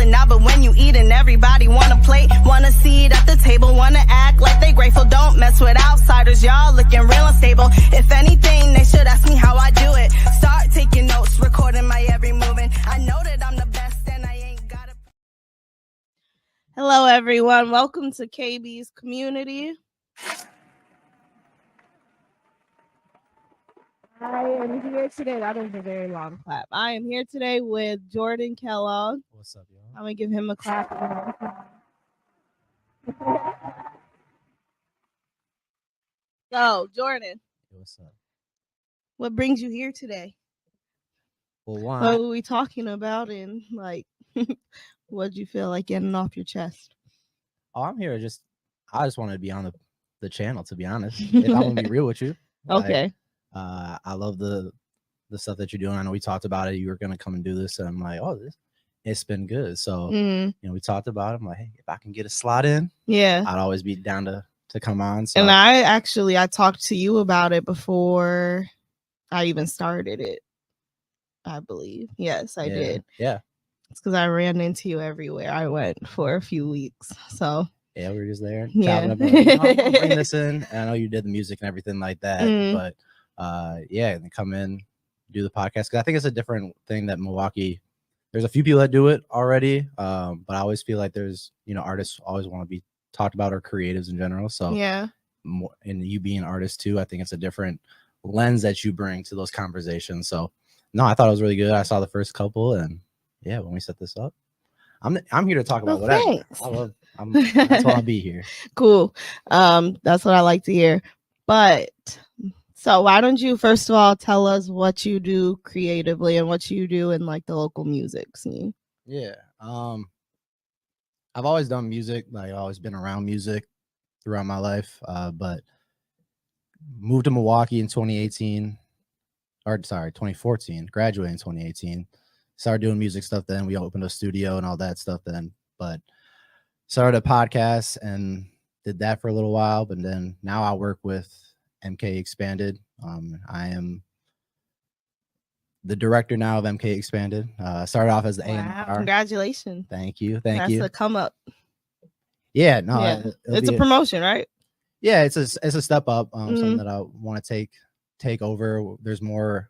right now, but when you eat and everybody want a plate, want a seat at the table, want to act like they grateful. Don't mess with outsiders, y'all looking real unstable. If anything, they should ask me how I do it. Start taking notes, recording my every movement. I know that I'm the best and I ain't got it. Hello, everyone. Welcome to KB's Community. I am here today. That was a very long clap. I am here today with Jordan Kellogg. What's up, y'all? I'm going to give him a clap. So, Jordan. What's up? What brings you here today? Well, one, what were we talking about, and like, what do you feel like getting off your chest? I'm here I just wanted to be on the channel, to be honest. If I'm gonna be real with you. Okay. I love the stuff that you're doing. I know we talked about it. You were gonna come and do this, and I'm like, oh, it's been good. So we talked about it. I'm like, hey, if I can get a slot in, yeah, I'd always be down to come on. So. And I talked to you about it before I even started it, I believe. Yes, I did. Yeah. It's because I ran into you everywhere I went for a few weeks. So yeah, we were just there. Yeah. I'm gonna bring this in. And I know you did the music and everything like that, but and then come in, do the podcast, because I think it's a different thing that Milwaukee. There's a few people that do it already, but I always feel like there's artists always want to be talked about, or creatives in general. So yeah, and you being an artist too, I think it's a different lens that you bring to those conversations. So no, I thought it was really good. I saw the first couple, and yeah, when we set this up, I'm here to talk about whatever. Thanks. That's why I'll be here. Cool. That's what I like to hear. But so why don't you first of all tell us what you do creatively and what you do in like the local music scene? Yeah. I've always done music. Like, I've always been around music throughout my life. But moved to Milwaukee in 2014, graduated in 2018. Started doing music stuff then. We opened a studio and all that stuff then. But started a podcast and did that for a little while. But then now I work with MK Expanded. I am the director now of MK Expanded. Started off as the A&R. Congratulations. Thank you. That's a come up. Yeah, no, yeah. It's a promotion, right? Yeah, it's a step up. Something that I want to take over. There's more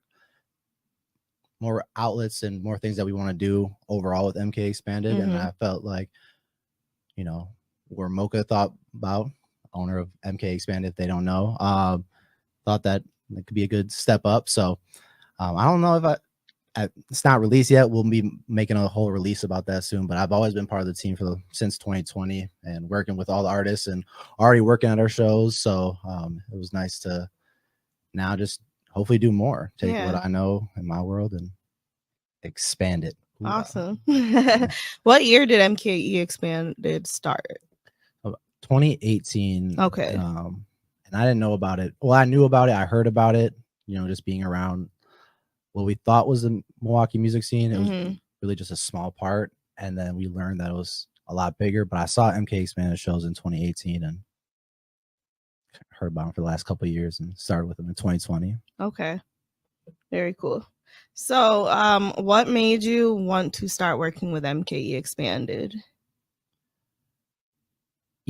outlets and more things that we want to do overall with MK Expanded. And I felt like, where Mocha thought about, owner of MK Expanded, if they don't know, thought that it could be a good step up. So I don't know if it's not released yet. We'll be making a whole release about that soon, but I've always been part of the team since 2020 and working with all the artists and already working at our shows. So it was nice to now just hopefully do more, take what I know in my world and expand it. Awesome. What year did MKE Expanded start? 2018. Okay. And I didn't know about it. Well, I knew about it. I heard about it, just being around what we thought was the Milwaukee music scene. It was really just a small part. And then we learned that it was a lot bigger. But I saw MK Expanded shows in 2018 and heard about them for the last couple of years and started with them in 2020. Okay. Very cool. So what made you want to start working with MKE Expanded?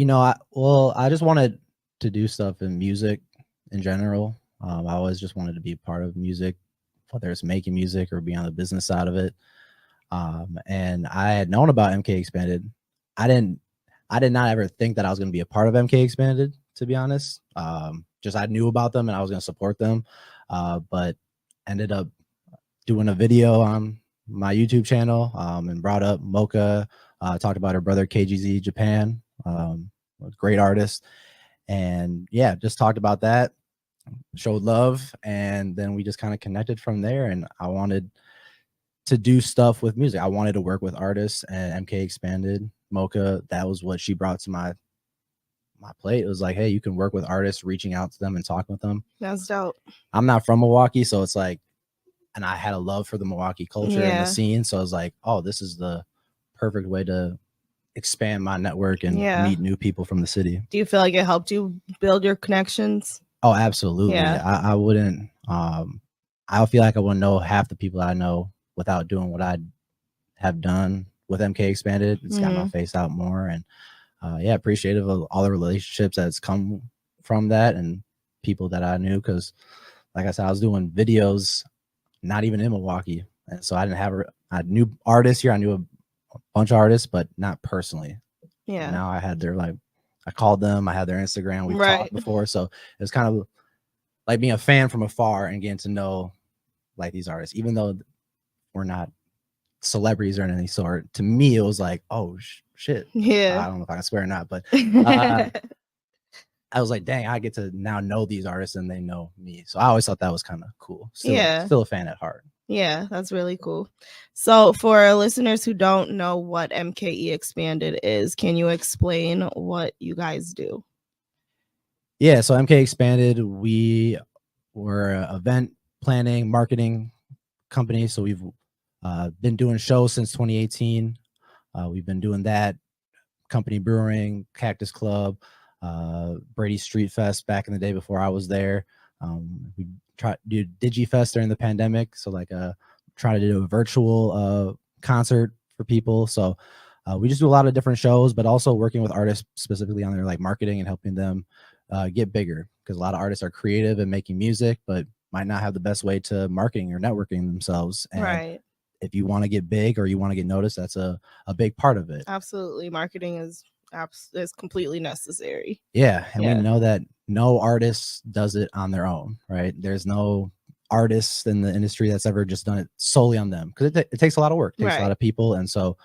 I just wanted to do stuff in music in general. I always just wanted to be part of music, whether it's making music or be on the business side of it. And I had known about MK Expanded. I did not ever think that I was going to be a part of MK Expanded, to be honest. Just I knew about them and I was going to support them, but ended up doing a video on my YouTube channel and brought up Mocha, talked about her brother KGZ Japan, great artist, and yeah, just talked about that, showed love, and then we just kind of connected from there. And I wanted to do stuff with music. I wanted to work with artists, and MK Expanded, Mocha, that was what she brought to my plate. It was like, hey, you can work with artists, reaching out to them and talking with them. That's dope. I'm not from Milwaukee, so it's like, and I had a love for the Milwaukee culture and the scene, so I was like, oh, this is the perfect way to expand my network and meet new people from the city. Do you feel like it helped you build your connections? Oh, absolutely. I wouldn't I feel like I wouldn't know half the people I know without doing what I have done with MK Expanded. It's got my face out more, and yeah, appreciative of all the relationships that's come from that and people that I knew, because like I said, I was doing videos not even in Milwaukee, and so I didn't have I knew artists here, I knew a bunch of artists, but not personally. Yeah. And now I had their I called them, I had their Instagram, we've talked before, so it was kind of like being a fan from afar and getting to know like these artists, even though we're not celebrities or any sort. To me, it was like, oh shit. Yeah. I don't know if I can swear or not, but I was like, dang, I get to now know these artists and they know me. So I always thought that was kind of cool. Still a fan at heart. Yeah, that's really cool. So for listeners who don't know what MKE Expanded is, can you explain what you guys do? Yeah, so MK Expanded, we were an event planning, marketing company. So we've been doing shows since 2018. We've been doing that. Company Brewing, Cactus Club, Brady Street Fest back in the day before I was there. We tried to do DigiFest during the pandemic. So try to do a virtual concert for people. So we just do a lot of different shows, but also working with artists specifically on their marketing and helping them get bigger, because a lot of artists are creative and making music, but might not have the best way to marketing or networking themselves. And if you want to get big or you want to get noticed, that's a big part of it. Absolutely. Marketing is completely necessary. Yeah. And we know that no artist does it on their own, right? There's no artist in the industry that's ever just done it solely on them, because it takes a lot of work, it takes a lot of people. And so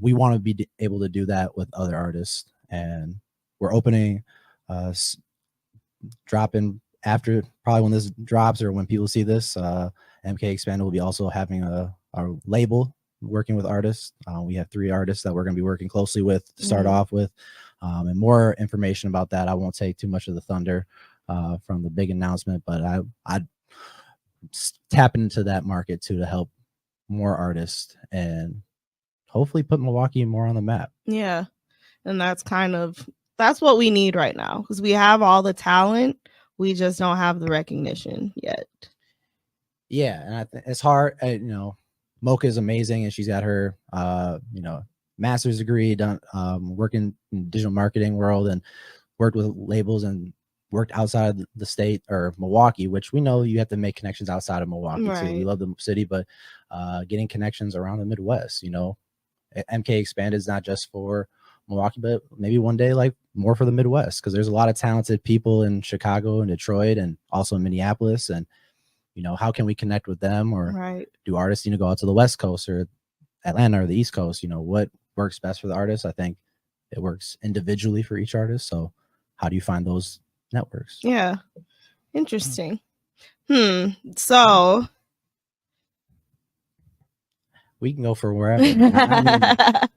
we want to be able to do that with other artists. And we're opening, dropping after probably when this drops or when people see this, MK Expanded will be also having our label working with artists. We have 3 artists that we're going to be working closely with to start off with, and more information about that. I won't take too much of the thunder from the big announcement, but I'd tap into that market too to help more artists and hopefully put Milwaukee more on the map. Yeah, and that's what we need right now, because we have all the talent, we just don't have the recognition yet. Yeah, and I think it's hard. Mocha is amazing, and she's got her master's degree, done working in digital marketing world, and worked with labels and worked outside the state or Milwaukee, which we know you have to make connections outside of Milwaukee too. We love the city, but getting connections around the Midwest. MK Expanded is not just for Milwaukee, but maybe one day more for the Midwest, because there's a lot of talented people in Chicago and Detroit and also in Minneapolis. And how can we connect with them, or do artists need to go out to the West Coast or Atlanta or the East Coast? What works best for the artist? I think it works individually for each artist. So how do you find those networks? Yeah. Interesting. So we can go for wherever. I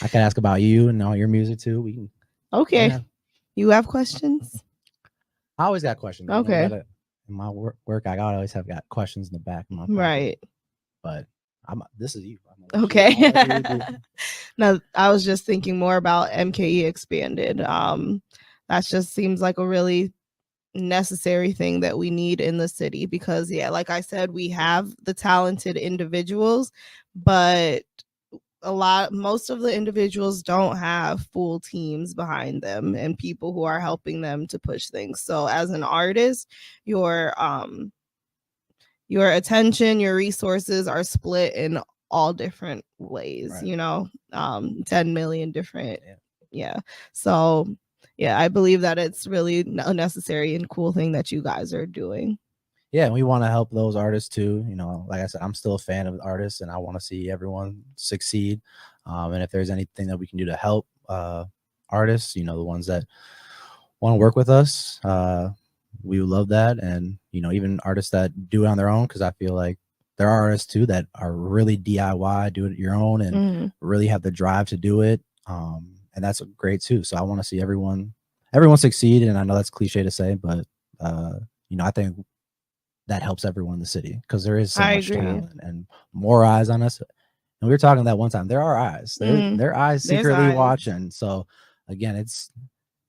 can ask about you and all your music too. We can. Okay. Yeah. You have questions? I always got questions. Okay. In my work, I always have got questions in the back of my pocket. Right. But this is you. Okay. Now, I was just thinking more about MKE Expanded. That just seems like a really necessary thing that we need in the city, because like I said, we have the talented individuals, but most of the individuals don't have full teams behind them and people who are helping them to push things. So as an artist, your attention, your resources are split in all different ways, 10 million different. Yeah. So I believe that it's really a necessary and cool thing that you guys are doing. Yeah, and we want to help those artists too. Like I said, I'm still a fan of artists, and I want to see everyone succeed. And if there's anything that we can do to help artists, the ones that want to work with us, we would love that. And even artists that do it on their own, because I feel like there are artists too that are really DIY, do it your own, and really have the drive to do it. And that's great too. So I want to see everyone succeed. And I know that's cliche to say, but I think that helps everyone in the city, because there is so much talent and more eyes on us. And we were talking that one time, there are eyes. There are eyes secretly watching. So again, it's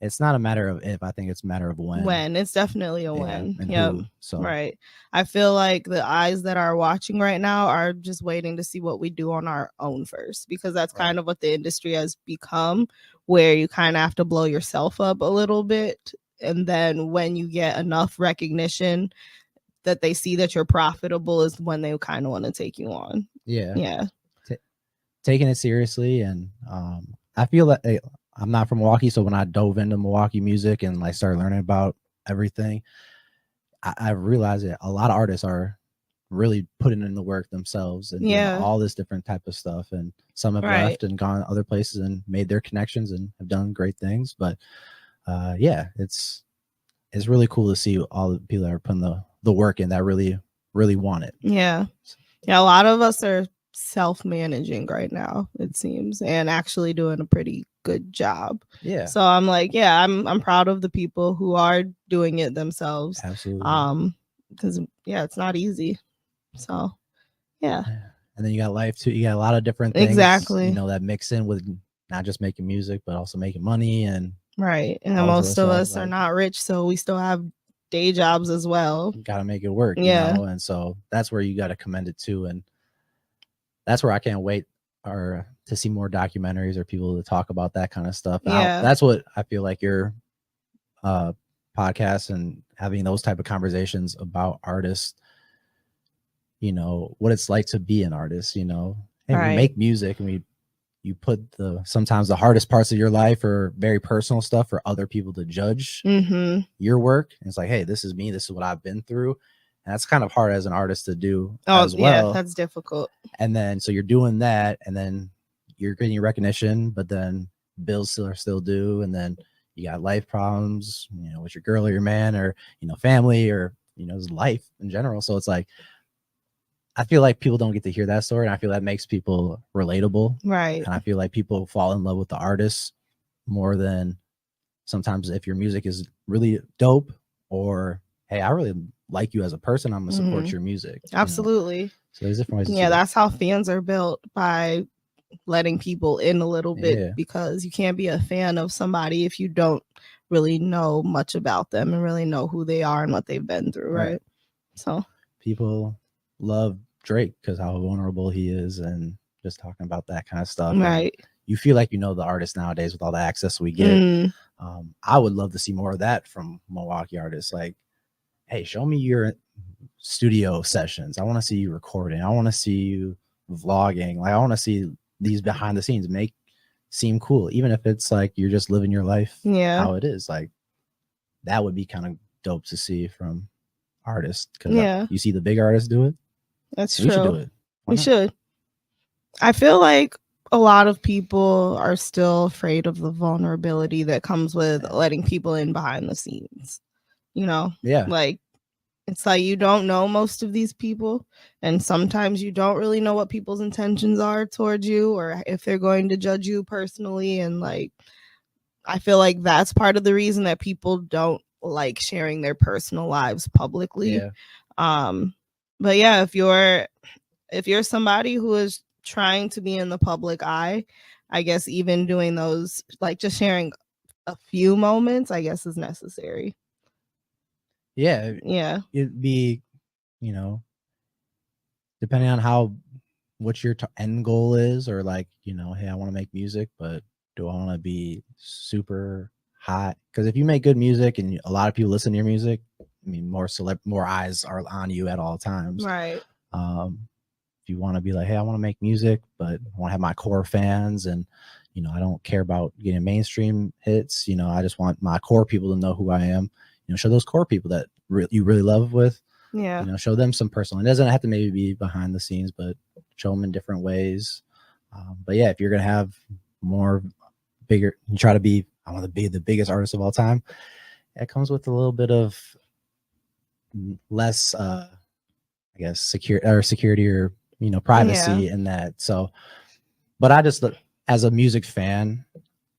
it's not a matter of if, I think it's a matter of when. It's definitely a when. And Yep. who. So right. I feel like the eyes that are watching right now are just waiting to see what we do on our own first, because that's kind of what the industry has become, where you kind of have to blow yourself up a little bit, and then when you get enough recognition that they see that you're profitable is when they kind of want to take you on. yeah. Taking it seriously. And I feel that I'm not from Milwaukee, so when I dove into Milwaukee music and like started learning about everything, I realized that a lot of artists are really putting in the work themselves and doing all this different type of stuff. And some have left and gone other places and made their connections and have done great things. But it's really cool to see all the people that are putting the work in that really want it. Yeah. A lot of us are self-managing right now, it seems, and actually doing a pretty good job. So I'm like, I'm proud of the people who are doing it themselves. Absolutely. Because it's not easy. So and then you got life too. You got a lot of different things that mix in with not just making music but also making money. And and most of us are not rich, so we still have day jobs as well. Got to make it work. You know? And so that's where you got to commend it to. And that's where I can't wait to see more documentaries or people to talk about that kind of stuff. That's what I feel like your podcast and having those type of conversations about artists, what it's like to be an artist, and we make music and you put sometimes the hardest parts of your life or very personal stuff for other people to judge your work. And it's like, hey, this is me. This is what I've been through. And that's kind of hard as an artist to do as well. Yeah, that's difficult. And then, so you're doing that and then you're getting your recognition, but then bills are still due. And then you got life problems, with your girl or your man or, family or, life in general. So it's like, I feel like people don't get to hear that story. And I feel that makes people relatable. And I feel like people fall in love with the artist more than sometimes if your music is really dope or, hey, I really like you as a person, I'm gonna support your music. Absolutely. So there's different ways. That's how fans are built, by letting people in a little bit, because you can't be a fan of somebody if you don't really know much about them and really know who they are and what they've been through. Right. So people love Drake because how vulnerable he is and just talking about that kind of stuff. Right. And you feel like the artist nowadays with all the access we get. I would love to see more of that from Milwaukee artists. Like, hey, show me your studio sessions. I want to see you recording. I want to see you vlogging. Like, I want to see these behind the scenes seem cool, even if it's like you're just living your life how it is. Like, that would be kind of dope to see from artists, because you see the big artists do it. That's true. We should do it. We should. I feel like a lot of people are still afraid of the vulnerability that comes with letting people in behind the scenes. Like, it's like you don't know most of these people, and sometimes you don't really know what people's intentions are towards you or if they're going to judge you personally. And like, I feel like that's part of the reason that people don't like sharing their personal lives publicly. But if you're somebody who is trying to be in the public eye, I guess even doing those, like just sharing a few moments, I guess is necessary. It'd be, depending on what your end goal is, or like, hey, I want to make music, but do I want to be super hot? Because if you make good music and a lot of people listen to your music, I mean, more eyes are on you at all times. Right. If you want to be like, hey, I want to make music, but I want to have my core fans, and I don't care about getting mainstream hits. I just want my core people to know who I am. Show those core people that you really love with. Show them some personal. It doesn't have to maybe be behind the scenes, but show them in different ways. But if you're gonna have bigger, you try to be, I want to be the biggest artist of all time. It comes with a little bit of less, I guess, security or privacy in that. So, but I just, as a music fan,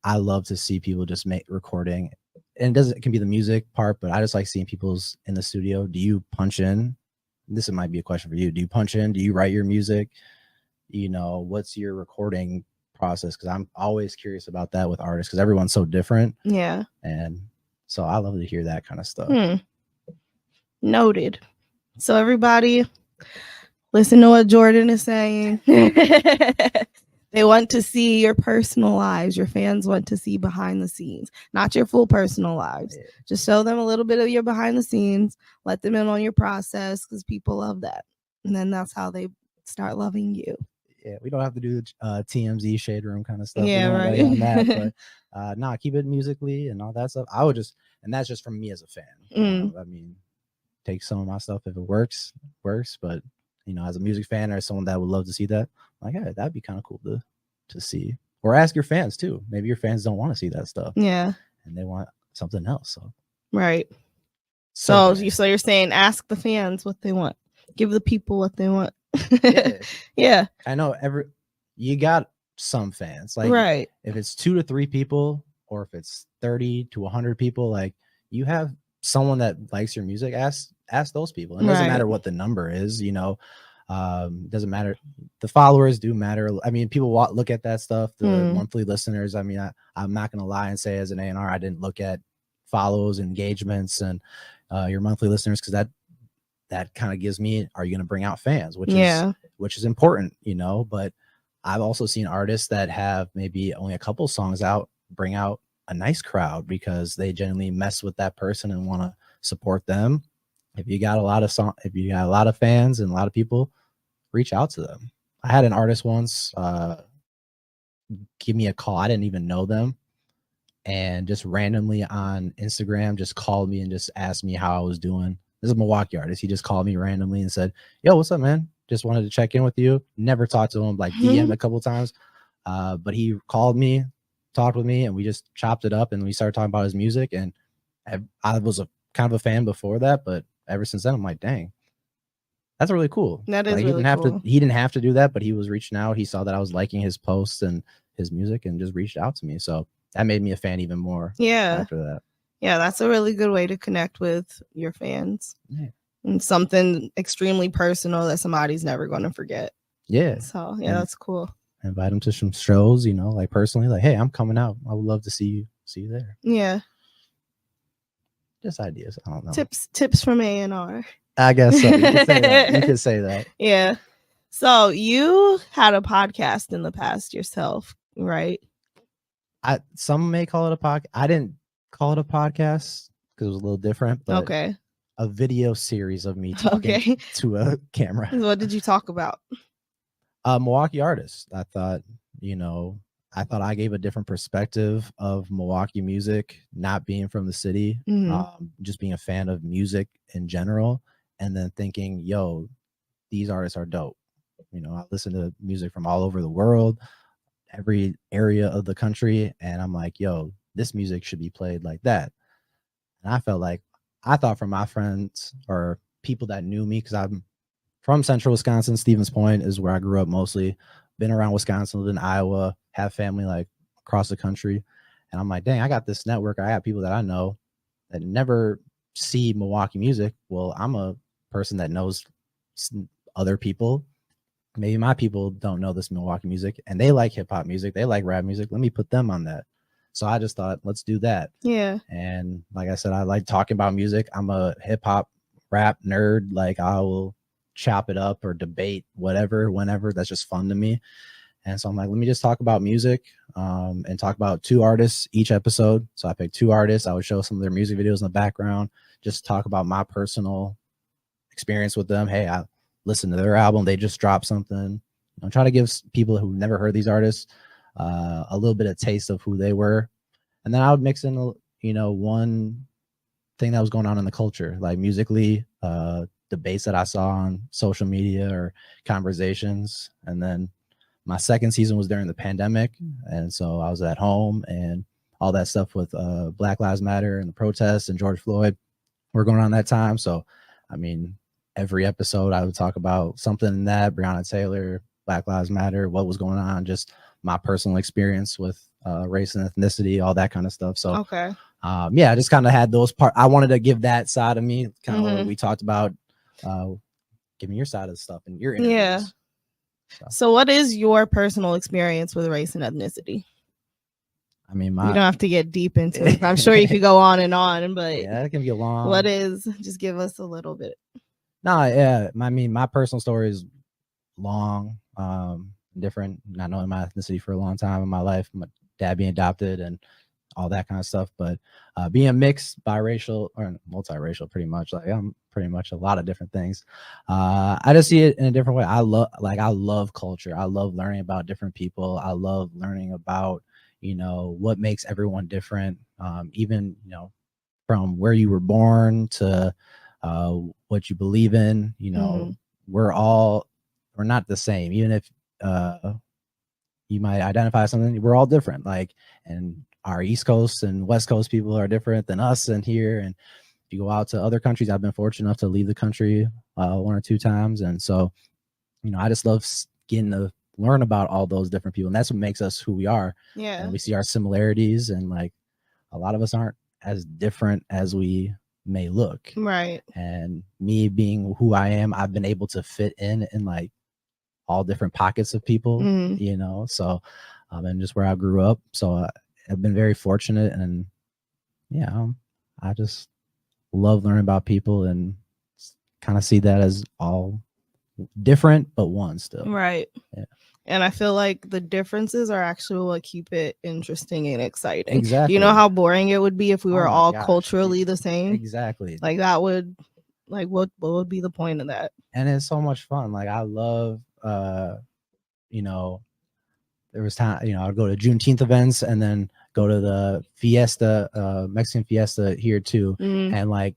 I love to see people just recording. And it can be the music part, but I just like seeing people's in the studio. Do you punch in? This might be a question for you. Do you punch in? Do you write your music? What's your recording process, because I'm always curious about that with artists, because everyone's so different. Yeah. And so I love to hear that kind of stuff. Noted. So everybody, listen to what Jordan is saying. They want to see your personal lives. Your fans want to see behind the scenes, not your full personal lives. Yeah. Just show them a little bit of your behind the scenes. Let them in on your process, because people love that. And then that's how they start loving you. Yeah, we don't have to do TMZ shade room kind of stuff. Yeah, we right. on that, but nah, keep it musically and all that stuff. I would just, and that's just from me as a fan. I mean, take some of my stuff if it works. But as a music fan or someone that would love to see that, like, yeah, that'd be kind of cool to see. Or ask your fans too. Maybe your fans don't want to see that stuff. Yeah, and they want something else. So right. So you're saying ask the fans what they want. Give the people what they want. Yeah. I know you got some fans, like, right. If it's 2 to 3 people, or if it's 30 to 100 people, like, you have someone that likes your music, ask those people. It doesn't matter what the number is, doesn't matter. The followers do matter. I mean, people look at that stuff, the monthly listeners. I mean, I'm not gonna lie and say as an A&R, I didn't look at follows, engagements, and your monthly listeners, because that kind of gives me, are you going to bring out fans, which is important, but I've also seen artists that have maybe only a couple songs out bring out a nice crowd, because they genuinely mess with that person and want to support them. If you got a lot of fans and a lot of people, reach out to them. I had an artist once give me a call. I didn't even know them, and just randomly on Instagram just called me and just asked me how I was doing. This is a Milwaukee artist. He just called me randomly and said, "Yo, what's up, man? Just wanted to check in with you." Never talked to him, like DM a couple times. But he called me, talked with me, and we just chopped it up, and we started talking about his music. And I was a kind of a fan before that, but ever since then, I'm like, dang, that's really cool. That is like, really cool. He didn't have to do that, but he was reaching out. He saw that I was liking his posts and his music, and just reached out to me. So that made me a fan even more. After that. Yeah, that's a really good way to connect with your fans. Yeah. And something extremely personal that somebody's never going to forget. Yeah. So, that's cool. Invite them to some shows, like personally, like, hey, I'm coming out. I would love to see you there. Yeah. Just ideas. I don't know. Tips from A&R. I guess so. You could say that. Yeah. So you had a podcast in the past yourself, right? Some may call it a podcast. I didn't call it a podcast because it was a little different. But a video series of me talking to a camera. What did you talk about? Milwaukee artists. I thought I gave a different perspective of Milwaukee music, not being from the city, just being a fan of music in general, and then thinking, yo, these artists are dope. I listen to music from all over the world, every area of the country, and I'm like, yo, this music should be played like that. And I thought from my friends or people that knew me, because I'm from central Wisconsin. Stevens Point is where I grew up mostly. Been around Wisconsin, lived in Iowa, have family like across the country. And I'm like, dang, I got this network. I got people that I know that never see Milwaukee music. Well, I'm a person that knows other people. Maybe my people don't know this Milwaukee music, and they like hip hop music. They like rap music. Let me put them on that. So I just thought, let's do that. Yeah. And like I said, I like talking about music. I'm a hip hop rap nerd. Like, I will chop it up or debate whatever, whenever. That's just fun to me. And so I'm like, let me just talk about music and talk about 2 artists each episode. So I picked 2 artists. I would show some of their music videos in the background, just talk about my personal experience with them. Hey, I listened to their album. They just dropped something. Try to give people who've never heard these artists a little bit of taste of who they were. And then I would mix in, one thing that was going on in the culture, like musically, debates that I saw on social media or conversations. And then my second season was during the pandemic. And so I was at home, and all that stuff with Black Lives Matter and the protests and George Floyd were going on that time. So, I mean, every episode I would talk about something in that, Breonna Taylor, Black Lives Matter, what was going on, just my personal experience with race and ethnicity, all that kind of stuff. So, I just kind of had those parts. I wanted to give that side of me, kind of what we talked about. Give me your side of the stuff and your interviews. So what is your personal experience with race and ethnicity? I mean, you don't have to get deep into it. I'm sure you could go on, but yeah, that can be long. What is? Just give us a little bit. No, yeah. I mean, my personal story is long, different. Not knowing my ethnicity for a long time in my life, my dad being adopted and all that kind of stuff. But being mixed, biracial, or multiracial, pretty much. Like I'm pretty much a lot of different things. I just see it in a different way. I love culture. I love learning about different people. I love learning about, what makes everyone different. Even, from where you were born to what you believe in, we're not the same. Even if you might identify something, we're all different. Like, and our East Coast and West Coast people are different than us and here. And if you go out to other countries, I've been fortunate enough to leave the country 1 or 2 times. And so, I just love getting to learn about all those different people. And that's what makes us who we are. Yeah. And we see our similarities, and like a lot of us aren't as different as we may look. Right. And me being who I am, I've been able to fit in like all different pockets of people, so and just where I grew up. So I've been very fortunate, and I just love learning about people and kind of see that as all different but one still. Right. Yeah. And I feel like the differences are actually what keep it interesting and exciting. Exactly. You know how boring it would be if we were all culturally the same? Exactly. Like that would, like, what would be the point of that? And it's so much fun. Like I love, there was time, I'd go to Juneteenth events and then go to the fiesta, Mexican fiesta here too. Mm. And like,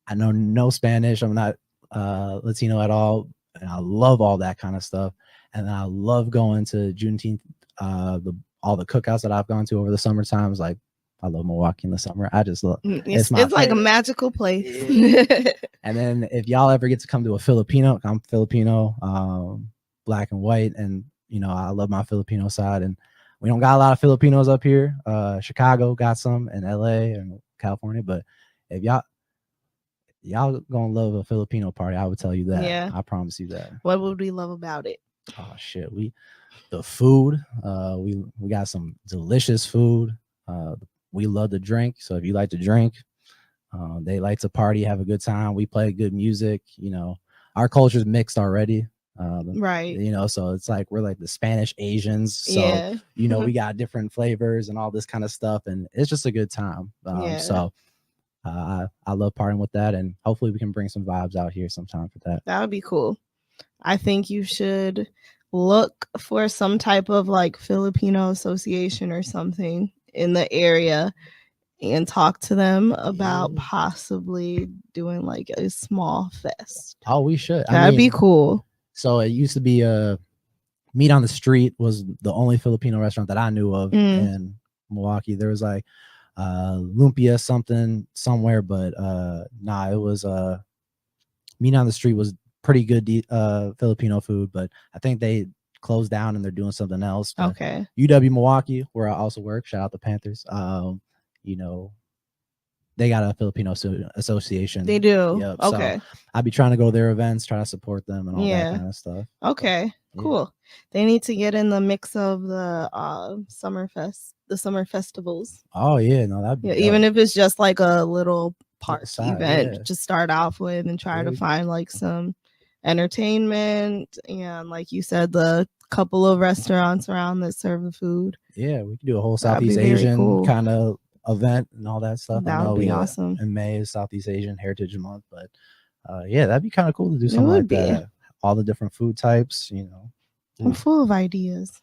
I know no Spanish. I'm not Latino at all. And I love all that kind of stuff. And I love going to Juneteenth, all the cookouts that I've gone to over the summer times. Like, I love Milwaukee in the summer. I just love it's like a magical place. And then if y'all ever get to come to I'm Filipino, black and white, and I love my Filipino side. And we don't got a lot of Filipinos up here. Chicago got some, in LA and California. But if y'all gonna love a Filipino party, I would tell you that. Yeah. I promise you that. What would we love about it? Oh shit, the food. We got some delicious food. We love to drink. So if you like to drink, they like to party, have a good time. We play good music. Our culture's mixed already. Right. So it's like we're like the Spanish Asians. So we got different flavors and all this kind of stuff, and it's just a good time. So I love partying with that, and hopefully we can bring some vibes out here sometime for that. That would be cool. I think you should look for some type of like Filipino association or something in the area and talk to them about possibly doing like a small fest. Oh, we should. That'd be cool. So it used to be Meat on the Street was the only Filipino restaurant that I knew of in Milwaukee. There was like Lumpia something somewhere, but it was Meat on the Street was pretty good Filipino food, but I think they closed down and they're doing something else. But okay. UW Milwaukee, where I also work, shout out the Panthers. They got a Filipino association. They do. Yep. Okay. So I'd be trying to go to their events, try to support them and all that kind of stuff. Okay. Cool. They need to get in the mix of the summer festivals. Oh yeah, no, that'd be even if it's just like a little park event, just start off with and try to find like some entertainment and, like you said, the couple of restaurants around that serve the food. Yeah, we could do a whole Southeast Asian kind of event and all that stuff. That would be awesome. In May is Southeast Asian Heritage Month, but that'd be kind of cool to do something like that. All the different food types, I'm full of ideas.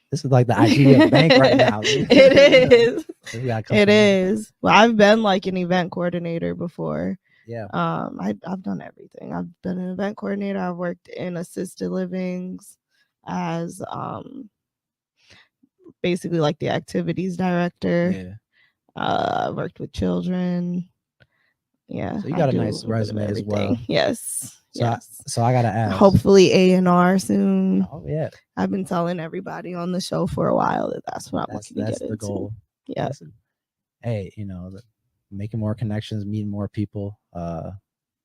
This is like the idea bank right now. It is. It is. Well, I've been like an event coordinator before. Yeah. I've done everything. I've been an event coordinator. I've worked in assisted livings as basically like the activities director. Yeah. I worked with children. Yeah. So you got a nice resume as well. Yes. So I gotta ask. Hopefully A&R soon. Oh yeah. I've been telling everybody on the show for a while that's what I'm looking to get into. That's the goal. Yeah. Hey, making more connections, meeting more people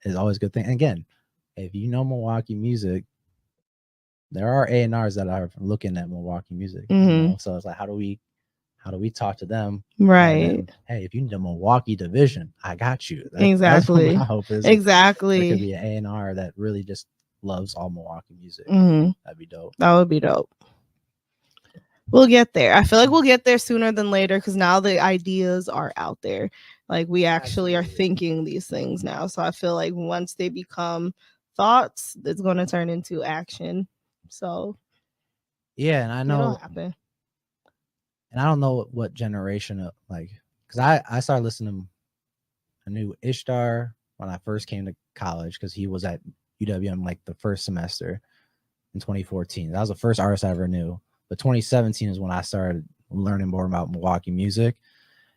is always a good thing. And again, if you know Milwaukee music, there are A&Rs that are looking at Milwaukee music, you Mhm. know? So it's like, how do we talk to them? Right. And then, hey, if you need a Milwaukee division, I got you. Exactly. That's what my hope is. There Exactly. could be an A&R that really just loves all Milwaukee music. Mhm. That'd be dope. That would be dope. We'll get there. I feel like we'll get there sooner than later because now the ideas are out there. Like we actually are thinking these things now. So I feel like once they become thoughts, it's going to turn into action. So Yeah, and I it'll know, happen. and I don't know what generation of like, because I started listening to a new Ishtar when I first came to college because he was at UWM like the first semester in 2014. That was the first artist I ever knew. But 2017 is when I started learning more about Milwaukee music.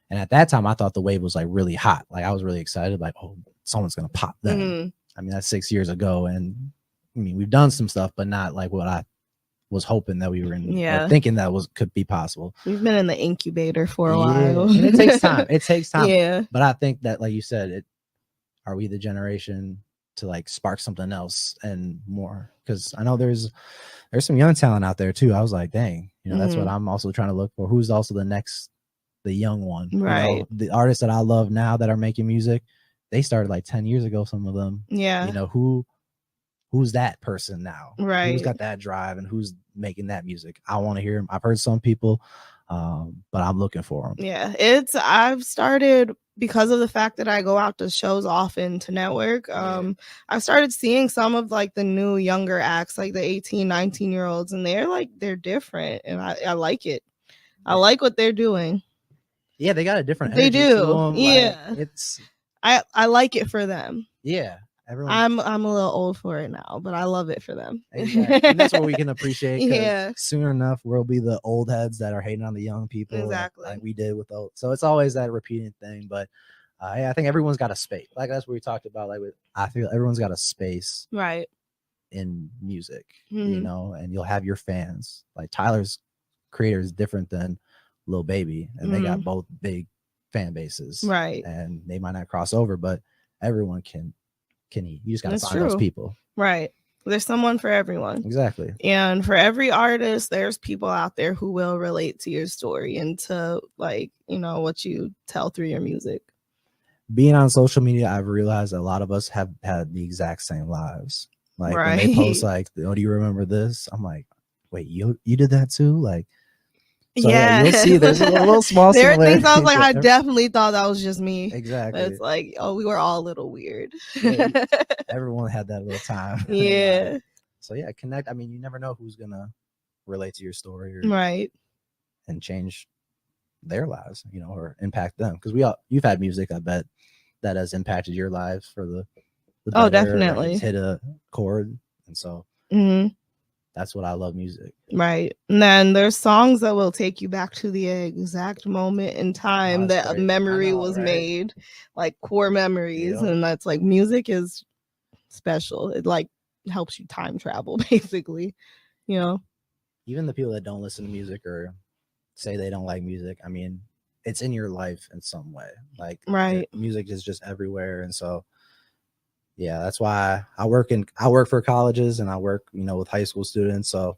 And at that time, I thought the wave was like really hot. Like I was really excited, like, oh, someone's going to pop then. Mhm. I mean, that's 6 years ago. And I mean, we've done some stuff, but not like what I was hoping that we were in, or thinking that could be possible. We've been in the incubator for a Yeah, while. and it takes time. It takes time. Yeah. But I think that, like you said, are we the generation to like spark something else and more? Because I know there's some young talent out there too. I was like, dang, you know, that's what I'm also trying to look for. Who's also the young one? Right. You know, the artists that I love now that are making music, they started like 10 years ago, some of them. Yeah. You know, who's that person now? Right. Who's got that drive and who's making that music? I want to hear them. I've heard some people, but I'm looking for them. Yeah, I've started because of the fact that I go out to shows often to network. I started seeing some of like the new younger acts, like the 18, 19-year-olds, and they're different, and I like it. I like what they're doing. Yeah, they got a different They energy do. to them. Yeah, like, I like it for them. Yeah, everyone. I'm a little old for it now, but I love it for them. Exactly. And that's what we can appreciate. Yeah. Soon enough, we'll be the old heads that are hating on the young people. Exactly. Like we did with those. So it's always that repeating thing. But yeah, I think everyone's got a space. Like that's what we talked about. Like I feel everyone's got a space. Right. In music, Mm-hmm. you know, and you'll have your fans. Like Tyler's creator is different than Lil Baby, and they got both big fan bases. Right. And they might not cross over, but everyone can eat. You just gotta find those people. Right. There's someone for everyone. Exactly. And for every artist, there's people out there who will relate to your story and to like, you know, what you tell through your music. Being on social media, I've realized a lot of us have had the exact same lives. Like when they post like, oh, do you remember this? I'm like, wait, you did that too? Like, so yeah, you'll see there's a little small there are things I was like, I there. definitely thought that was just me. Exactly. But it's like, oh, we were all a little weird. Yeah, everyone had that little time. Yeah. So yeah, connect. I mean, you never know who's gonna relate to your story right. And change their lives, you know, or impact them. Because you've had music, I bet, that has impacted your lives for the better, definitely. like hit a chord. And so that's what I love music. Right. And then there's songs that will take you back to the exact moment in time that a memory was made, like core memories. And that's like music is special. It like helps you time travel, basically, you know. Even the people that don't listen to music or say they don't like music, I mean, it's in your life in some way. Like music is just everywhere. And so yeah, that's why I work for colleges and I work, you know, with high school students. So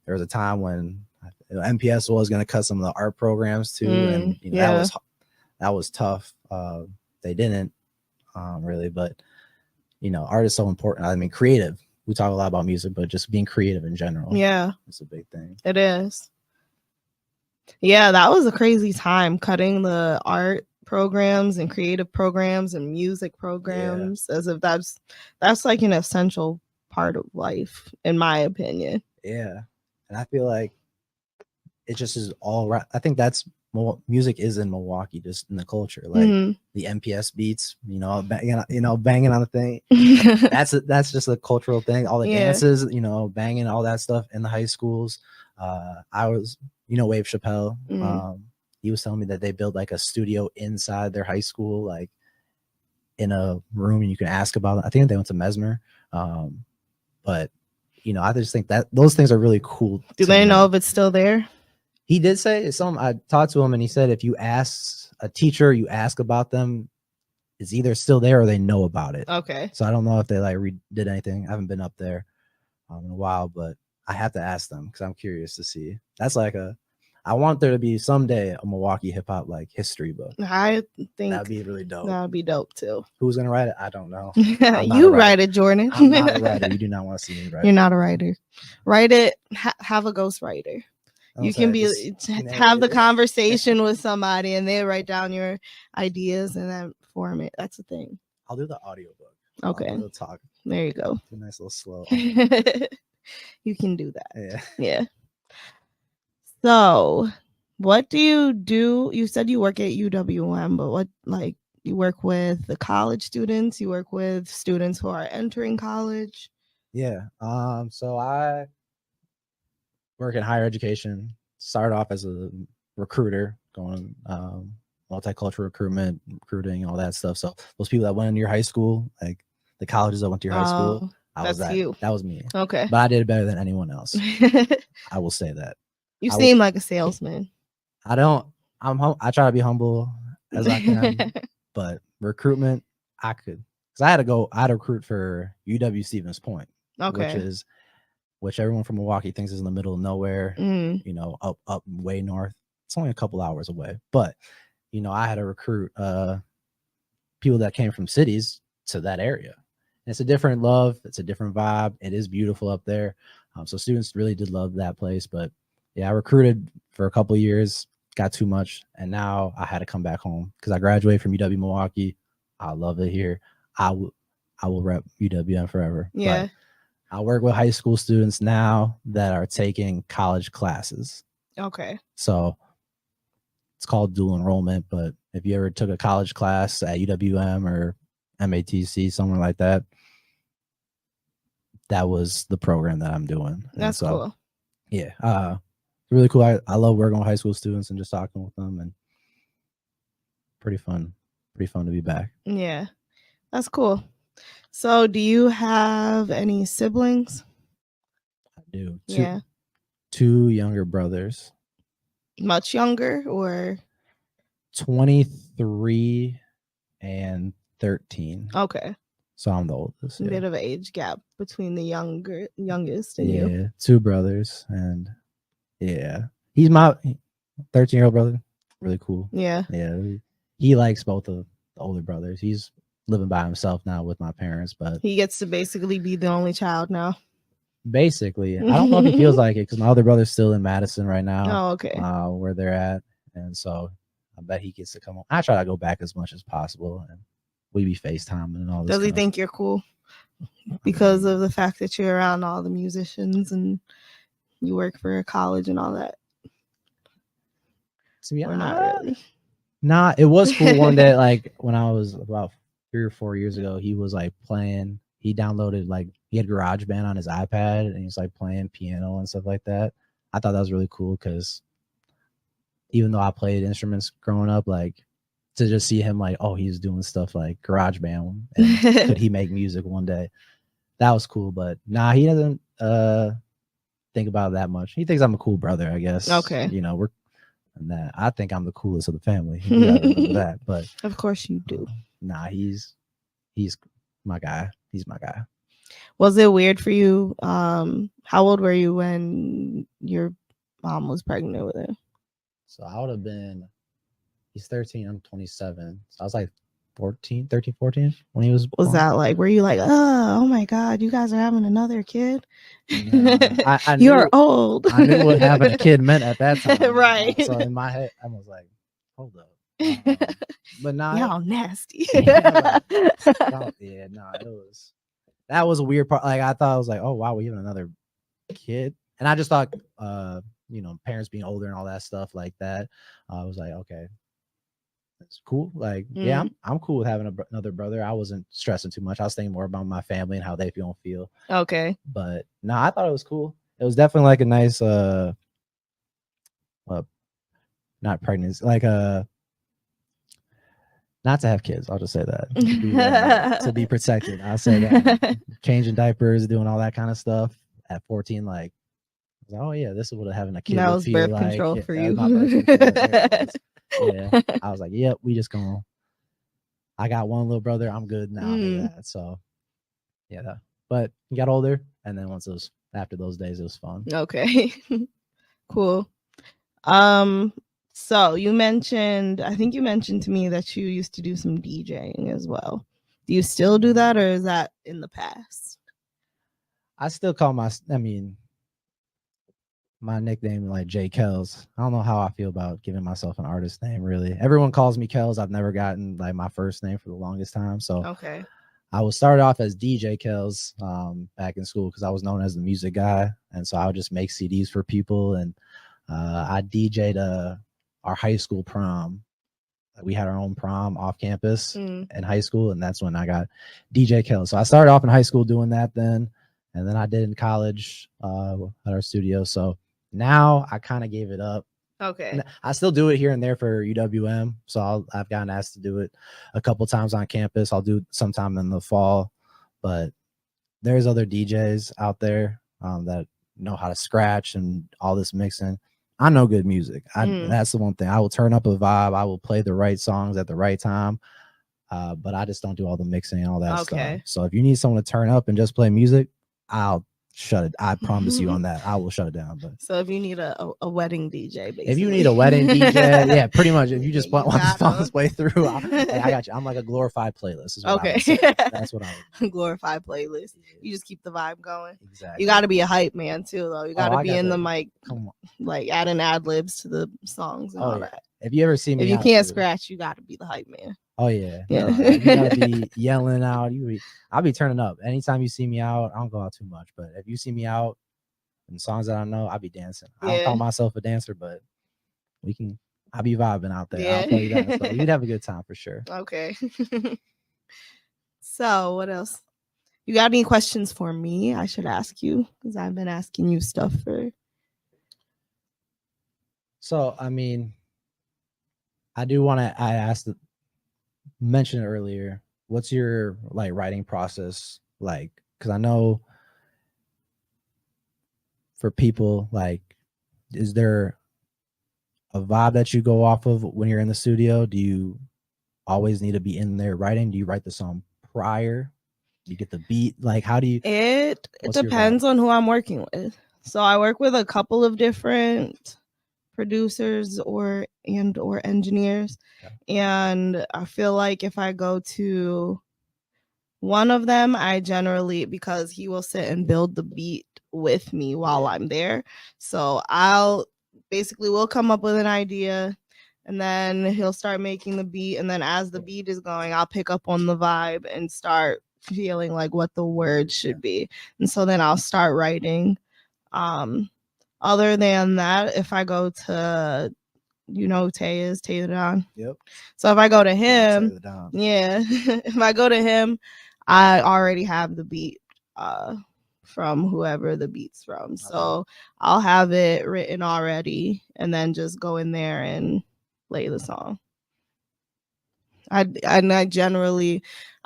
there was a time when MPS was going to cut some of the art programs too, and you know, that was tough. They didn't really, but you know, art is so important. I mean, creative. We talk a lot about music, but just being creative in general, it's a big thing. It is. Yeah, that was a crazy time cutting the art programs and creative programs and music programs as if that's like an essential part of life, in my opinion. Yeah. And I feel like it just is all right. I think that's music is in Milwaukee, just in the culture, like the MPS beats, you know, banging on the thing. that's just a cultural thing. All the dances, you know, banging, all that stuff in the high schools. I was, you know, Wave Chappelle. He was telling me that they built like a studio inside their high school, like in a room, and you can ask about it. I think they went to Mesmer. But you know, I just think that those things are really cool. Do they know if it's still there? He did say I talked to him and he said, if you ask a teacher, you ask about them, it's either still there or they know about it. Okay. So I don't know if they like redid anything. I haven't been up there in a while, but I have to ask them because I'm curious to see. That's like I want there to be someday a Milwaukee hip hop like history book. I think That'd be really dope. That would be dope too. Who's gonna write it? I don't know. You write it, Jordan. I'm not a writer. You do not want to see me write. You're not a writer. Write it. Have a ghostwriter. You can have the conversation with somebody, and they write down your ideas and then form it. That's the thing. I'll do the audiobook. Okay. We'll talk. There you go. A nice little slow. You can do that. Yeah. Yeah. So, what do? You said you work at UWM, but what, like, you work with the college students? You work with students who are entering college? Yeah. So I work in higher education. Started off as a recruiter, going multicultural recruiting, all that stuff. So those people that went into your high school, like the colleges that went to your high school, that was me. Okay. But I did it better than anyone else. I will say that. You seem like a salesman. I try to be humble as I can, but recruitment, I could, because I had to recruit for UW Stevens Point, which everyone from Milwaukee thinks is in the middle of nowhere, you know, up way north. It's only a couple hours away, but you know, I had to recruit people that came from cities to that area. And it's a different love. It's a different vibe. It is beautiful up there. So students really did love that place. But yeah, I recruited for a couple of years, got too much. And now I had to come back home because I graduated from UW Milwaukee. I love it here. I will rep UWM forever. Yeah. But I work with high school students now that are taking college classes. Okay. So it's called dual enrollment, but if you ever took a college class at UWM or MATC, somewhere like that, that was the program that I'm doing. That's cool. Yeah. Really cool. I love working with high school students and just talking with them, and pretty fun to be back. Yeah. That's cool. So do you have any siblings? I do. Two younger brothers. Much younger, or 23 and 13. Okay. So I'm the oldest. A bit of an age gap between the youngest and you. Yeah, two brothers, and yeah, he's my 13-year-old brother. Really cool. Yeah. Yeah, he likes both of the older brothers. He's living by himself now with my parents, but he gets to basically be the only child now. Basically, I don't know if he feels like it because my other brother's still in Madison right now. Oh, okay. Where they're at, and so I bet he gets to come home. I try to go back as much as possible, and we be FaceTiming and all this. Does he think you're cool because of the fact that you're around all the musicians and you work for a college and all that? To be honest, not really. Nah, it was cool one day. Like when I was about 3 or 4 years ago, he was like playing. He downloaded he had GarageBand on his iPad, and he was like playing piano and stuff like that. I thought that was really cool because even though I played instruments growing up, like to just see him like, oh, he's doing stuff like GarageBand, and could he make music one day? That was cool. But nah, he doesn't think about it that much. He thinks I'm a cool brother, I guess. Okay. You know, that I think I'm the coolest of the family. You gotta remember that, but of course you do. Nah, he's my guy. He's my guy. Was it weird for you? How old were you when your mom was pregnant with him? So I would have been, he's 13, I'm 27. So I was like 13, 14 when he was born. Was that like, were you like, oh my God, you guys are having another kid? I You're old. I knew what having a kid meant at that time. Right. So in my head, I was like, hold up. But nah, y'all nasty. That was a weird part. Like I thought I was like, oh wow, we have another kid, and I just thought, you know, parents being older and all that stuff like that. I was like, okay, that's cool. Like, yeah, I'm cool with having another brother. I wasn't stressing too much. I was thinking more about my family and how they feel. Okay, but nah, I thought it was cool. It was definitely like a nice, not pregnancy, like not to have kids. I'll just say that. To be protected. I'll say that. Changing diapers, doing all that kind of stuff at 14, like, oh yeah, this is what having a kid. That was birth like. control for you. Yeah, I was like, yep, we just gonna. I got one little brother. I'm good now. That. So, yeah, but you got older, and then after those days, it was fun. Okay. Cool. So I think you mentioned to me that you used to do some DJing as well. Do you still do that, or is that in the past? I still call my nickname like J Kells. I don't know how I feel about giving myself an artist name, really. Everyone calls me Kells. I've never gotten like my first name for the longest time. So Okay. I was started off as DJ Kells back in school because I was known as the music guy. And so I would just make CDs for people. And I DJ'd our high school prom. We had our own prom off campus in high school. And that's when I got DJ Kells. So I started off in high school doing that then. And then I did in college at our studio. So now I kind of gave it up. Okay. And I still do it here and there for UWM. So I've gotten asked to do it a couple times on campus. I'll do it sometime in the fall. But there's other DJs out there that know how to scratch and all this mixing. I know good music. That's the one thing. I will turn up a vibe. I will play the right songs at the right time. But I just don't do all the mixing and all that stuff. So if you need someone to turn up and just play music, I'll shut it. I promise you on that. I will shut it down. But so if you need a wedding DJ, basically. If you need a wedding DJ, yeah, pretty much. If you just want the songs play through, I got you. I'm like a glorified playlist. Is what okay. That's what I would. Glorified playlist. You just keep the vibe going. Exactly. You got to be a hype man too, though. You got to be in the mic, come on, like adding ad libs to the songs and all that. If you ever see me, if you can't scratch, you got to be the hype man. Oh yeah, yeah. No, you gotta be yelling out. I'll be turning up. Anytime you see me out, I don't go out too much, but if you see me out and songs that I know, I'll be dancing. I don't call myself a dancer, but I'll be vibing out there. I'll tell you that. So you'd have a good time for sure. Okay. So what else? You got any questions for me? I should ask you because I've been asking you stuff for. So I mean, I do want to. I mentioned it earlier. What's your like writing process like? Because I know for people, like, is there a vibe that you go off of when you're in the studio? Do you always need to be in there writing? Do you write the song prior? Do you get the beat? Like, how do you? It depends on who I'm working with. So I work with a couple of different producers or engineers, and I feel like if I go to one of them, I generally, because he will sit and build the beat with me while I'm there, so we'll come up with an idea and then he'll start making the beat, and then as the beat is going, I'll pick up on the vibe and start feeling like what the words should be, and so then I'll start writing. Other than that, if I go to, Tay the Don. Yep. So if I go to him, if I go to him, I already have the beat from whoever the beat's from. So I'll have it written already and then just go in there and play the song.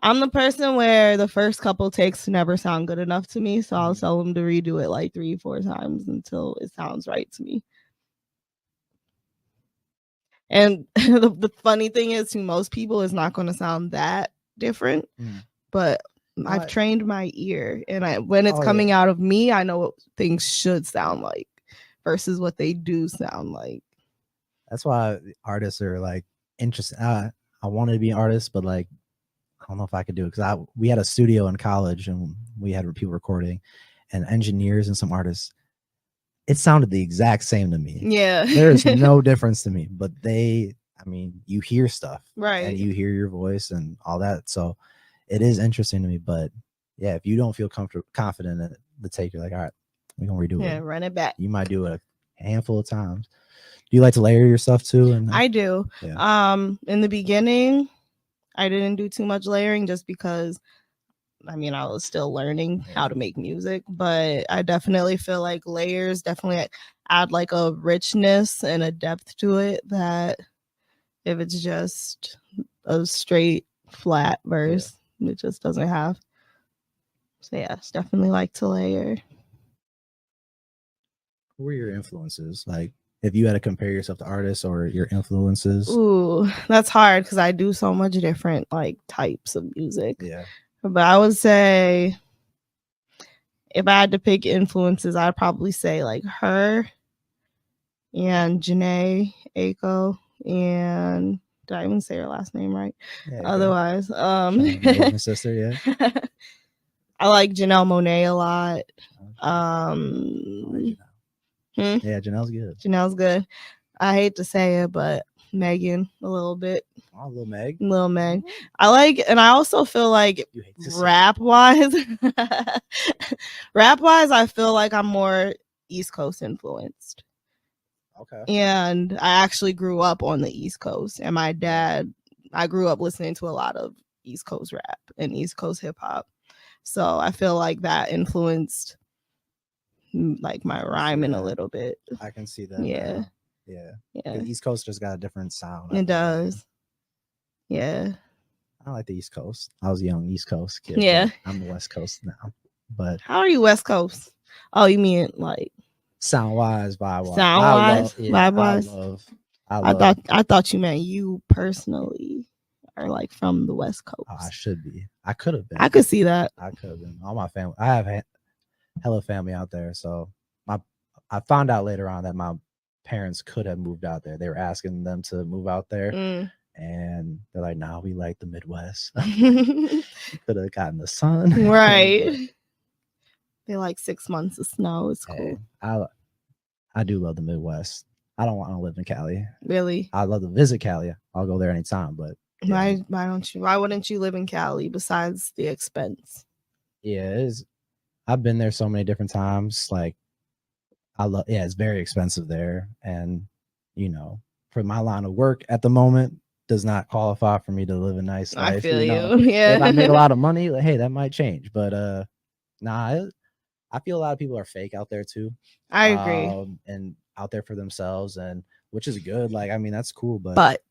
I'm the person where the first couple takes never sound good enough to me. So I'll tell them to redo it like 3-4 times until it sounds right to me. And the funny thing is, to most people, it's not going to sound that different. But I've trained my ear. And when it's coming out of me, I know what things should sound like versus what they do sound like. That's why artists are like interesting. I wanted to be an artist, but like, I don't know if I could do it because we had a studio in college and we had people recording, and engineers and some artists. It sounded the exact same to me. Yeah, there's no difference to me. But you hear stuff, right? And you hear your voice and all that. So it is interesting to me. But yeah, if you don't feel confident in the take, you're like, all right, we're gonna redo it. Yeah, run it back. You might do it a handful of times. Do you like to layer your stuff too? And I do. Yeah. In the beginning, I didn't do too much layering just because, I was still learning how to make music, but I definitely feel like layers definitely add like a richness and a depth to it that if it's just a straight flat verse, it just doesn't have. So yeah, it's definitely like to layer. Who were your influences? Like, if you had to compare yourself to artists or your influences? Ooh, that's hard because I do so much different like types of music. Yeah. But I would say if I had to pick influences, I'd probably say like her and Janae Aiko, and did I even say her last name right? Yeah, Otherwise, my sister, yeah. I like Janelle Monáe a lot. I like Janelle. Yeah, Janelle's good. Janelle's good. I hate to say it, but Megan a little bit. Oh, Lil Meg. Lil Meg. I like, and I also feel like rap wise, I feel like I'm more East Coast influenced. Okay. And I actually grew up on the East Coast, and my dad, I grew up listening to a lot of East Coast rap and East Coast hip hop. So I feel like that influenced like my rhyming a little bit. I can see that. Yeah. Now. Yeah. Yeah. The East Coast just got a different sound. It does. Yeah. I like the East Coast. I was a young East Coast kid. Yeah. I'm the West Coast now. But how are you West Coast? Oh, you mean like sound wise, vibe wise. Vibe wise. I thought you meant you personally are like from the West Coast. Oh, I should be. I could have been. I could see that. I could have been. All my family. I have hella family out there. So I found out later on that my parents could have moved out there. They were asking them to move out there. And they're like, nah, we like the Midwest. Could have gotten the sun. Right. They like 6 months of snow. It's cool. I do love the Midwest. I don't want to live in Cali. Really? I'd love to visit Cali. I'll go there anytime. But yeah. Why wouldn't you live in Cali besides the expense? Yeah, I've been there so many different times. Like it's very expensive there. And for my line of work at the moment, does not qualify for me to live a nice life. I feel you. Yeah. If I made a lot of money, like, hey, that might change. But I feel a lot of people are fake out there too. I agree. And out there for themselves, and which is good. Like, I mean, that's cool. But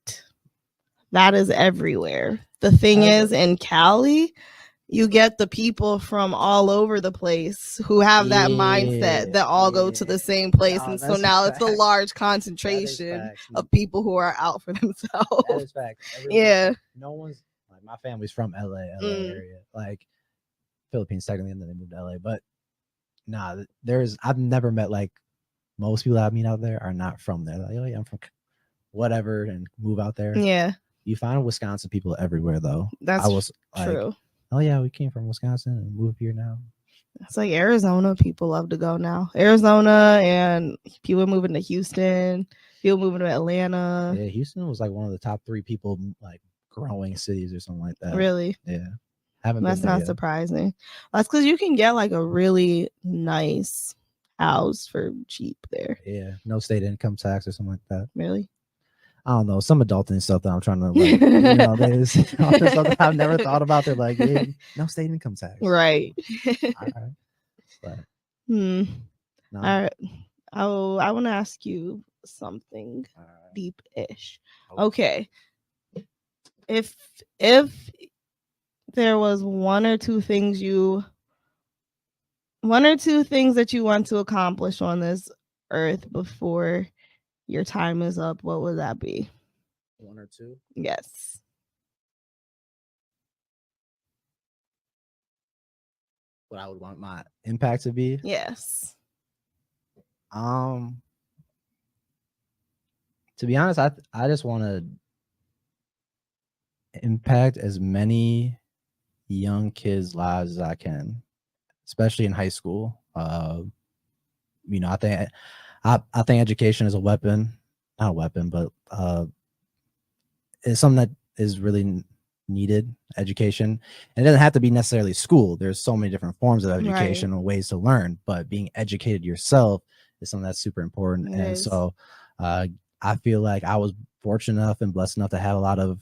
that is everywhere. The thing is, in Cali, you get the people from all over the place who have that mindset that all go to the same place. And so now it's a large concentration of people who are out for themselves. That is fact. No one's like, my family's from LA area, like Philippines technically, and then they moved to LA. But I've never met, like, most people I meet out there are not from there. Like, oh yeah, I'm from whatever, and move out there. Yeah. You find Wisconsin people everywhere though. That's true. Like, oh yeah, we came from Wisconsin and moved here now. It's like Arizona. People love to go now. Arizona, and people moving to Houston. People moving to Atlanta. Yeah, Houston was like one of the top 3 people like growing cities or something like that. Really? Yeah. That's not surprising. That's because you can get like a really nice house for cheap there. Yeah, no state income tax or something like that. Really? I don't know, some adulting stuff that I'm trying to like, there's something I've never thought about. They're like, yeah, no state income tax. Right. All right. But, no. All right. I want to ask you something deep-ish. Okay. If there was one or two things that you want to accomplish on this earth before your time is up, what would that be? 1 or 2? Yes. What I would want my impact to be? Yes. To be honest, I just want to impact as many young kids' lives as I can, especially in high school. I think education is not a weapon, but it's something that is really needed. Education, and it doesn't have to be necessarily school. There's so many different forms of education and ways to learn, but being educated yourself is something that's super important. So I feel like I was fortunate enough and blessed enough to have a lot of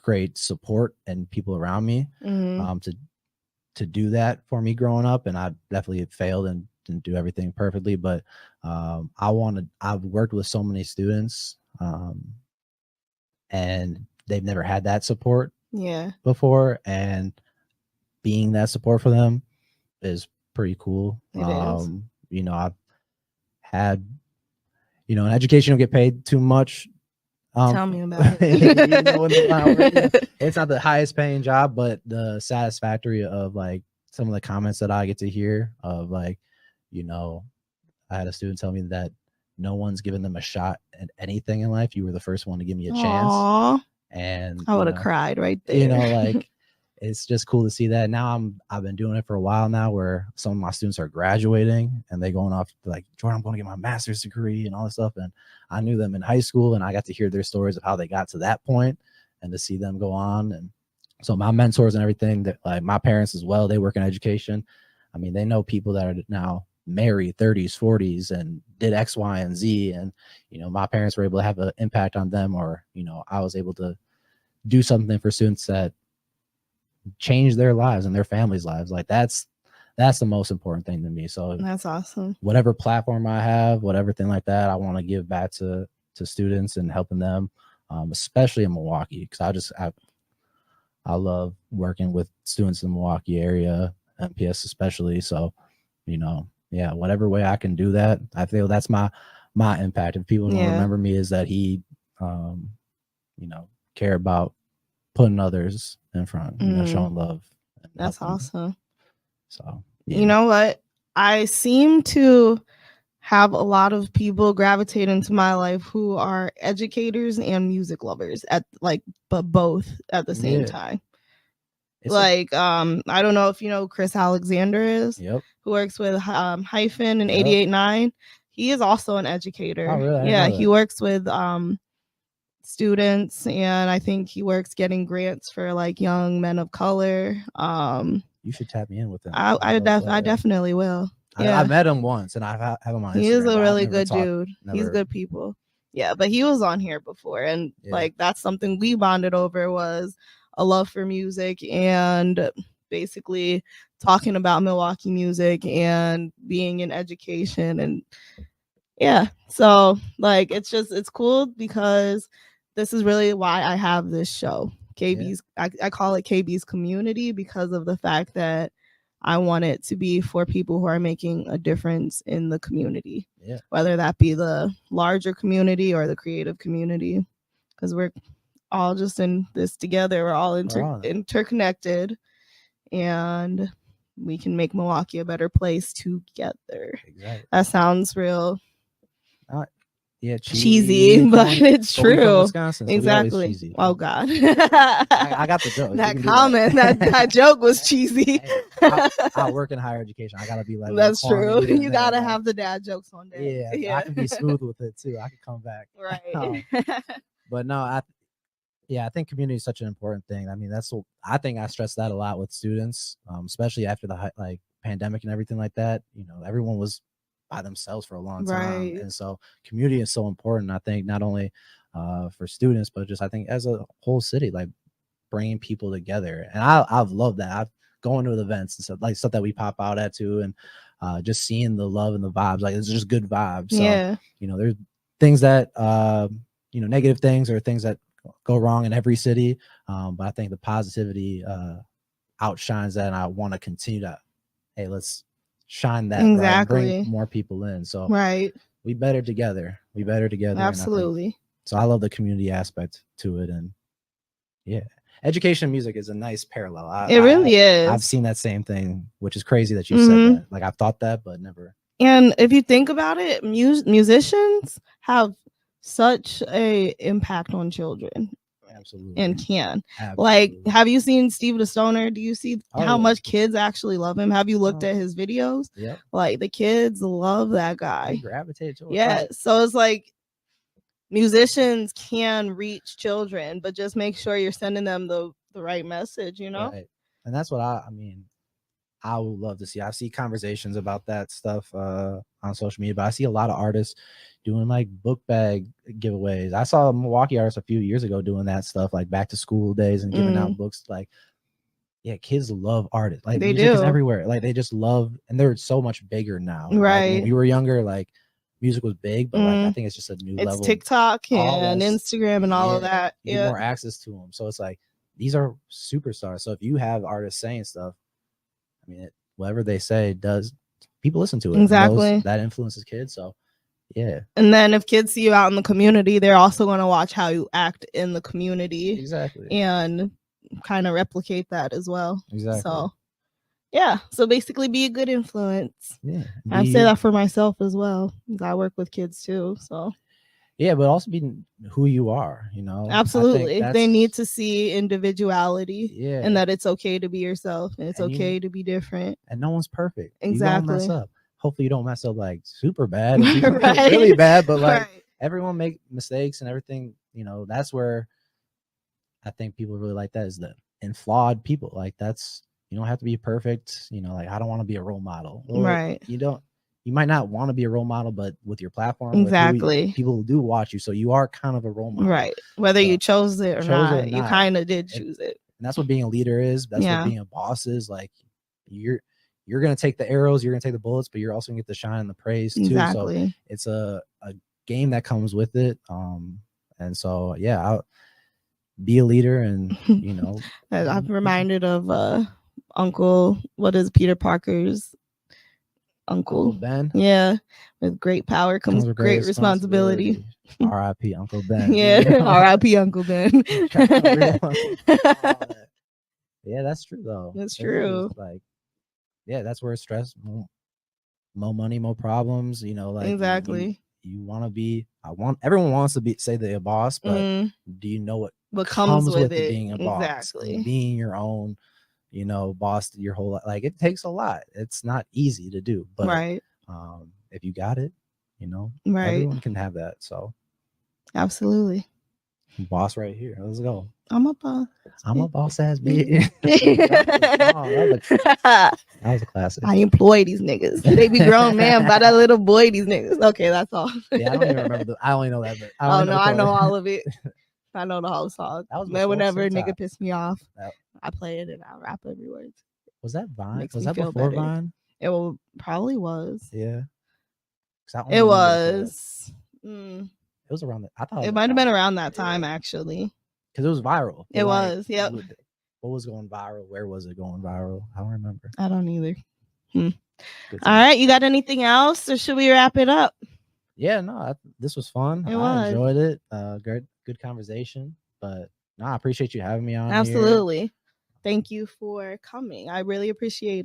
great support and people around me to do that for me growing up. And I definitely failed and didn't do everything perfectly, but I've worked with so many students and they've never had that support before, and being that support for them is pretty cool. I've had an education don't get paid too much. Tell me about it. It's not the highest paying job, but the satisfactory of like some of the comments that I get to hear of like, you know, I had a student tell me that no one's given them a shot at anything in life. You were the first one to give me a chance. Aww. And I would have cried right there. You know, like it's just cool to see that. Now I've been doing it for a while now, where some of my students are graduating and they going off like, Jordan, I'm going to get my master's degree and all this stuff. And I knew them in high school, and I got to hear their stories of how they got to that point, and to see them go on. And so my mentors and everything, that like my parents as well, they work in education. I mean, they know people that are now married 30s, 40s, and did X, Y, and Z. And, you know, my parents were able to have an impact on them, or, you know, I was able to do something for students that change their lives and their families' lives. Like that's the most important thing to me. So that's awesome. Whatever platform I have, whatever thing like that, I want to give back to students and helping them, especially in Milwaukee, because I love working with students in the Milwaukee area, MPS especially. So, you know, yeah, whatever way I can do that, I feel that's my impact. If people don't remember me, is that he, you know, care about putting others in front, you know, showing love. That's awesome. So, you know what? I seem to have a lot of people gravitate into my life who are educators and music lovers but both at the same time. It's I don't know if you know Chris Alexander is, who works with Hyphen and 88.9. He is also an educator. Oh, really? Yeah, he works with students, and I think he works getting grants for like young men of color. You should tap me in with him. I definitely will. I met him once, and I have him on Instagram. He is a really good dude. He's good people. Yeah, but he was on here before, and like that's something we bonded over, was a love for music and basically talking about Milwaukee music and being in education. And yeah, so like it's cool because this is really why I have this show. KB's I call it KB's Community, because of the fact that I want it to be for people who are making a difference in the community, whether that be the larger community or the creative community, because we're all just in this together. We're all interconnected, and we can make Milwaukee a better place together. Exactly. That sounds real cheesy, but it's true. Wisconsin, so exactly. Oh God. I got the joke. That comment, that joke was cheesy. I work in higher education. I gotta be like, that's true. You gotta have the dad jokes on there. Yeah. I can be smooth with it too. I can come back. Right. But no, I think community is such an important thing. I mean, I think I stress that a lot with students, especially after the pandemic and everything like that. You know, everyone was by themselves for a long time, and so community is so important. I think not only for students, but just I think as a whole city, like bringing people together. And I've loved that. I've gone to the events and stuff that we pop out at too, and just seeing the love and the vibes. Like it's just good vibes. So, you know, there's things that you know, negative things or things that go wrong in every city, but I think the positivity outshines that, and I want to continue to, hey, let's shine that light, bring more people in. So we better together. Absolutely. So I love the community aspect to it, and education and music is a nice parallel. It really is. I've seen that same thing, which is crazy that you said that. Like I've thought that, but never. And if you think about it, musicians have such a impact on children. Absolutely. And can. Absolutely. Like, have you seen Steve the Stoner? Do you see how much kids actually love him? Have you looked at his videos? Yeah. Like the kids love that guy. They gravitate to it. Yeah. So it's like musicians can reach children, but just make sure you're sending them the right message, you know? Right. And that's what I mean, I would love to see. I see conversations about that stuff on social media, but I see a lot of artists doing like book bag giveaways. I saw a Milwaukee artist a few years ago doing that stuff, like back to school days and giving out books. Like, kids love artists. Like they music do. Is everywhere. Like they just love, and they're so much bigger now. Right. Like, when we were younger, like music was big, but like I think it's just a new level. It's TikTok and Instagram and all of that. You get more access to them. So it's like these are superstars. So if you have artists saying stuff, I mean, whatever they say does, people listen to it. Exactly. That influences kids. So yeah. And then if kids see you out in the community, they're also going to watch how you act in the community. Exactly. And kind of replicate that as well. Exactly. So Yeah. So basically be a good influence. Yeah. I say that for myself as well. I work with kids too. So yeah, but also be who you are, you know. absolutely. They need to see individuality, yeah, and that it's okay to be yourself and it's and okay to be different. And no one's perfect. Exactly. You don't mess up. Hopefully you don't mess up like super bad, Right. really bad, but like Right. everyone make mistakes and everything, you know. That's where I think people really like that, is the in flawed people. Like that's, you don't have to be perfect, you know. Like I don't want to be a role model. Well, Right. You might not want to be a role model, but with your platform, exactly, people do watch you, so you are kind of a role model, right? Whether you chose it or not, you kind of did choose it. And that's what being a leader is. That's what being a boss is. Like you're gonna take the arrows, you're gonna take the bullets, but you're also gonna get the shine and the praise too. Exactly. So it's a game that comes with it. And so yeah, I'll be a leader, and you know, I'm reminded of Uncle, what is Peter Parker's Uncle Ben? Yeah, with great power comes great responsibility. R.I.P. Uncle Ben. Yeah, R.I.P. Uncle Ben. Yeah, that's true though. That's true. Like, yeah, that's where stress, more money, more problems. You know, like exactly. You want to be. Everyone wants to say they're a boss, but do you know what comes with it being a boss? Exactly. Being your own, you know, boss your whole life. Like it takes a lot. It's not easy to do, but right. If you got it, you know, right. everyone can have that. So absolutely. Boss right here. Let's go. I'm a boss. I'm a boss ass bitch. that was a classic. I employ these niggas. They be grown man by that little boy. These niggas. Okay, that's all. Yeah, I don't even remember. I only know that. But I know all of it. I know the whole song. Man, whenever a nigga piss me off, I play it and I rap every word. Was that Vine? Was that before Vine? It probably was. Yeah. It was. It was around that. I thought it might have been around that time actually. Because it was viral. It was. Yep. What was going viral? Where was it going viral? I don't remember. I don't either. All right. You got anything else, or should we wrap it up? Yeah. No. This was fun. I enjoyed it. Good conversation. But no, I appreciate you having me on. Absolutely. Here. Thank you for coming. I really appreciate it.